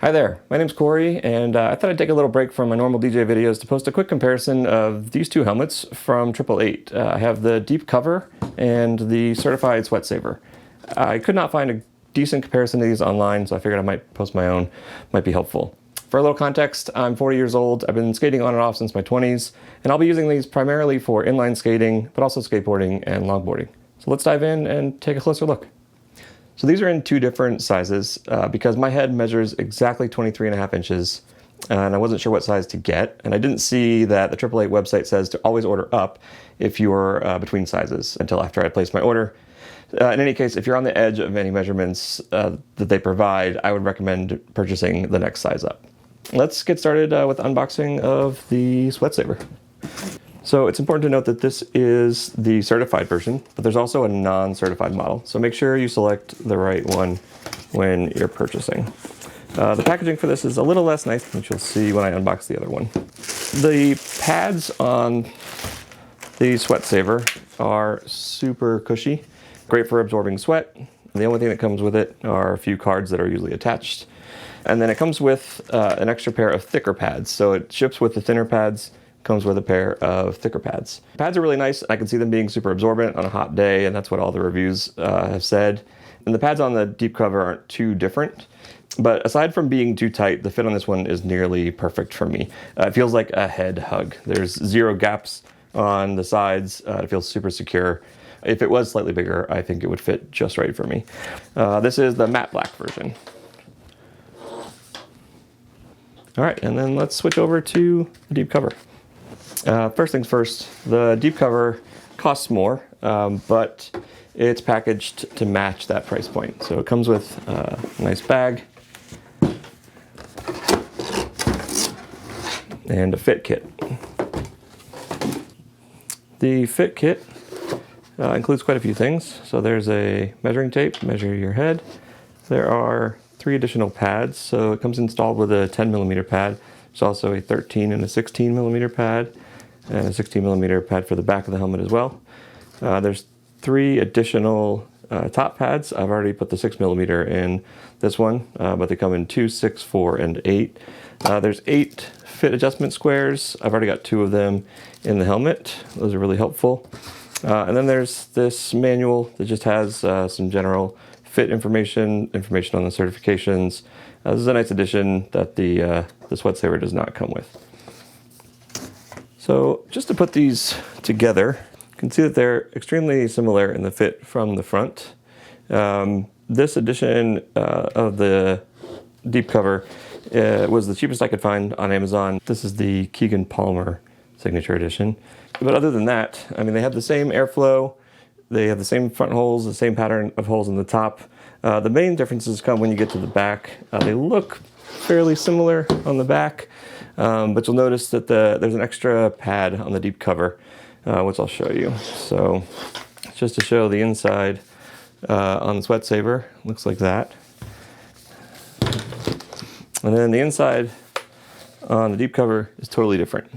Hi there, my name's Corey, and I thought I'd take a little break from my normal DJ videos to post a quick comparison of these two helmets from 888. I have the Deep cover and the Certified Sweatsaver. I could not find a decent comparison of these online, so I figured I might post my own, might be helpful. For a little context, I'm 40 years old, I've been skating on and off since my 20s, and I'll be using these primarily for inline skating, but also skateboarding and longboarding. So let's dive in and take a closer look. So these are in two different sizes because my head measures exactly 23.5 inches and I wasn't sure what size to get. And I didn't see that the 888 website says to always order up if you're between sizes until after I placed my order. In any case, if you're on the edge of any measurements that they provide, I would recommend purchasing the next size up. Let's get started with the unboxing of the Sweatsaver. So it's important to note that this is the certified version, but there's also a non-certified model. So make sure you select the right one when you're purchasing. The packaging for this is a little less nice, which you'll see when I unbox the other one. The pads on the Sweatsaver are super cushy, great for absorbing sweat. The only thing that comes with it are a few cards that are usually attached. And then it comes with an extra pair of thicker pads. So it ships with the thinner pads, comes with a pair of thicker pads. Pads are really nice. I can see them being super absorbent on a hot day, and that's what all the reviews have said. And the pads on the Deep cover aren't too different, but aside from being too tight, the fit on this one is nearly perfect for me. It feels like a head hug. There's zero gaps on the sides. It feels super secure. If it was slightly bigger, I think it would fit just right for me. This is the matte black version. All right, and then let's switch over to the Deep cover. First things first, the Deep cover costs more, but it's packaged to match that price point. So it comes with a nice bag and a fit kit. The fit kit includes quite a few things. So there's a measuring tape to measure your head. There are 3 additional pads. So it comes installed with a 10mm pad. There's also a 13 and a 16mm pad, and a 16mm pad for the back of the helmet as well. There's 3 additional top pads. I've already put the 6mm in this one, but they come in 2, 6, 4, and 8. There's 8 fit adjustment squares. I've already got 2 of them in the helmet. Those are really helpful. And then there's this manual that just has some general fit information on the certifications. This is a nice addition that the Sweatsaver does not come with. So just to put these together, you can see that they're extremely similar in the fit from the front. This edition of the Deep cover was the cheapest I could find on Amazon. This is the Keegan Palmer Signature Edition. But other than that, I mean, they have the same airflow, they have the same front holes, the same pattern of holes in the top. The main differences come when you get to the back. They look fairly similar on the back, but you'll notice that there's an extra pad on the Deep cover, which I'll show you. So just to show the inside on the Sweatsaver, looks like that. And then the inside on the Deep cover is totally different.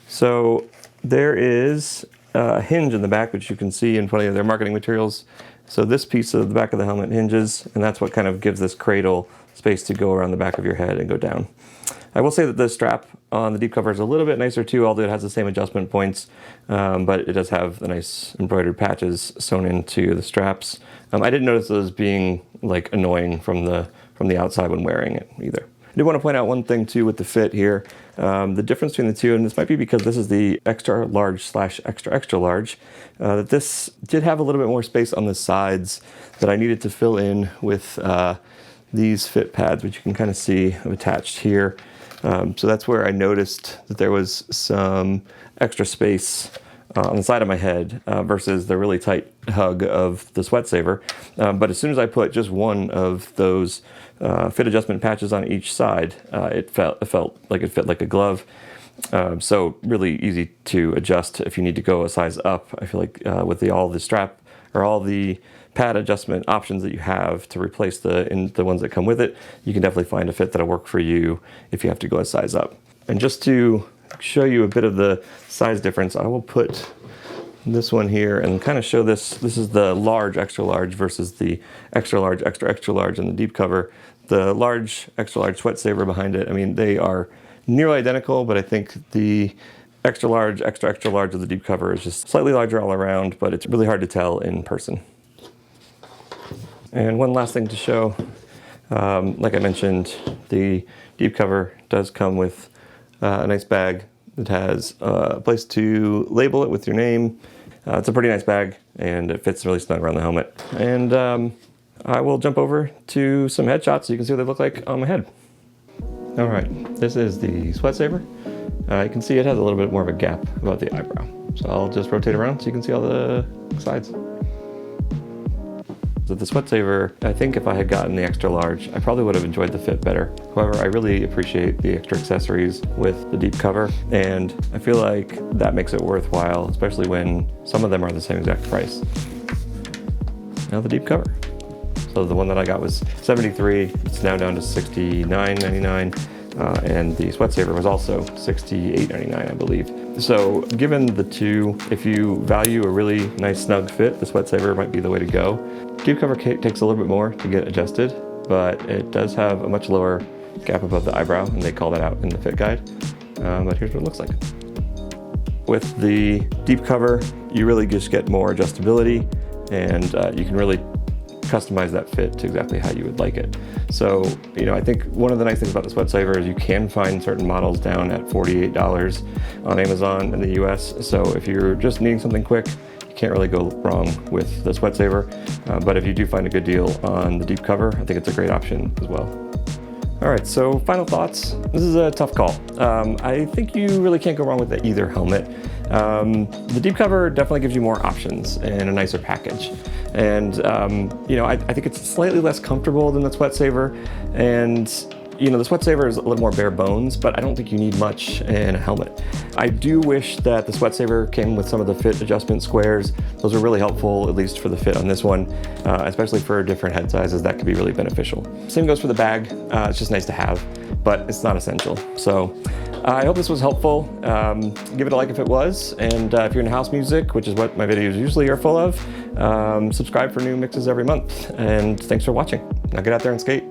So there is a hinge in the back, which you can see in plenty of their marketing materials. So this piece of the back of the helmet hinges, and that's what kind of gives this cradle space to go around the back of your head and go down. I will say that the strap on the Deep cover is a little bit nicer too, although it has the same adjustment points, but it does have the nice embroidered patches sewn into the straps. I didn't notice those being like annoying from the outside when wearing it either. I do want to point out one thing too with the fit here. The difference between the two, and this might be because this is the extra large / extra large, that this did have a little bit more space on the sides that I needed to fill in with these fit pads, which you can kind of see attached here. So that's where I noticed that there was some extra space on the side of my head versus the really tight hug of the Sweatsaver. But as soon as I put just one of those fit adjustment patches on each side, it felt like it fit like a glove. So really easy to adjust if you need to go a size up. I feel like with all the strap or all the pad adjustment options that you have to replace the ones that come with it, you can definitely find a fit that'll work for you if you have to go a size up. And just to show you a bit of the size difference, I will put this one here and kind of show this. This is the large extra large versus the extra large extra large in the Deep cover. the large, extra large Sweatsaver behind it, I mean, they are nearly identical, but I think the extra large, extra large of the deep cover is just slightly larger all around, but it's really hard to tell in person. And one last thing to show, like I mentioned, the deep cover does come with a nice bag. It has a place to label it with your name. It's a pretty nice bag, and it fits really snug around the helmet. And I will jump over to some headshots so you can see what they look like on my head. All right, this is the Sweatsaver. You can see it has a little bit more of a gap above the eyebrow. So I'll just rotate around so you can see all the sides. So the Sweatsaver, I think if I had gotten the extra large, I probably would have enjoyed the fit better. However, I really appreciate the extra accessories with the deep cover, and I feel like that makes it worthwhile, especially when some of them are the same exact price. Now the deep cover. So the one that I got was $73, it's now down to $69.99. And the Sweatsaver was also $68.99, I believe. So given the two, if you value a really nice snug fit, the Sweatsaver might be the way to go. Deep cover takes a little bit more to get adjusted, but it does have a much lower gap above the eyebrow, and they call that out in the fit guide. But here's what it looks like. With the deep cover, you really just get more adjustability, and you can really customize that fit to exactly how you would like it. So, I think one of the nice things about the Sweatsaver is you can find certain models down at $48 on Amazon in the US. So if you're just needing something quick, you can't really go wrong with the Sweatsaver. But if you do find a good deal on the deep cover, I think it's a great option as well. All right, so final thoughts. This is a tough call. I think you really can't go wrong with either helmet. The deep cover definitely gives you more options and a nicer package. And, I think it's slightly less comfortable than the Sweatsaver. And, the Sweatsaver is a little more bare bones, but I don't think you need much in a helmet. I do wish that the Sweatsaver came with some of the fit adjustment squares. Those are really helpful, at least for the fit on this one, especially for different head sizes. That could be really beneficial. Same goes for the bag. It's just nice to have, but it's not essential. So I hope this was helpful. Give it a like if it was, and if you're into house music, which is what my videos usually are full of, subscribe for new mixes every month. And thanks for watching. Now get out there and skate.